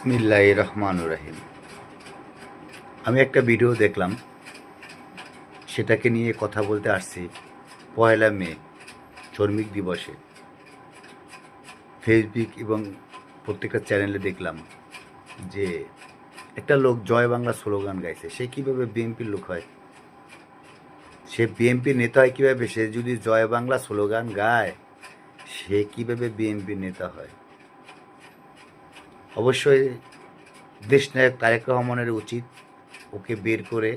বিসমিল্লাহির রহমানির রহিম। আমি একটা ভিডিও দেখলাম, সেটাকে নিয়ে কথা বলতে আসছি। 1 মে শ্রমিক দিবসে ফেসবুক এবং প্রত্যেকটা চ্যানেলে দেখলাম যে একটা লোক জয় বাংলা স্লোগান গাইছে। সে কীভাবে বিএনপির লোক হয়? সে বিএনপির নেতা হয় কীভাবে? সে যদি জয় বাংলা স্লোগান গায়, সে কীভাবে বিএনপির নেতা হয়? অবশ্যই দেশনায়ক তারেক রহমানের উচিত ওকে বের করে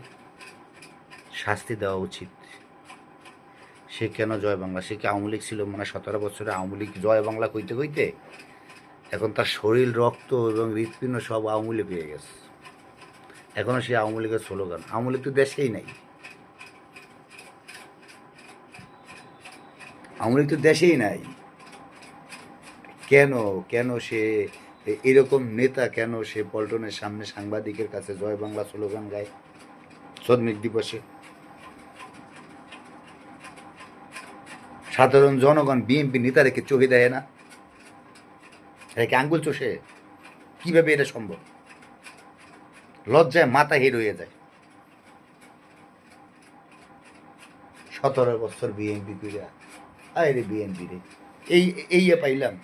শাস্তি দেওয়া উচিত। সে কেন জয় বাংলা? সে কি আওয়ামী লীগ ছিল? মানে 17 বছরে আওয়ামী লীগ জয় বাংলা কইতে কইতে এখন তার শরীর, রক্ত এবং হৃৎপিণ্ড সব আওয়ামী লীগ হয়ে গেছে। এখনও সে আওয়ামী লীগের স্লোগান। আওয়ামী লীগ তো দেশেই নাই। আওয়ামী লীগ তো দেশেই নাই। কেন কেন সে এরকম নেতা, কেন সে পল্টনের সামনে সাংবাদিকের কাছে জয় বাংলা স্লোগান গায় শ্রমিক দিবসে? সাধারণ জনগণ বিএনপি নেতাদেরকে চোখে দেয় না? একে আঙ্গুল চষে? কীভাবে এটা সম্ভব? লজ্জায় মাথা হেট হয়ে যায়। 17 বছর বিএনপি কইরা, আয় রে বিএনপি রে, এই পাইলাম।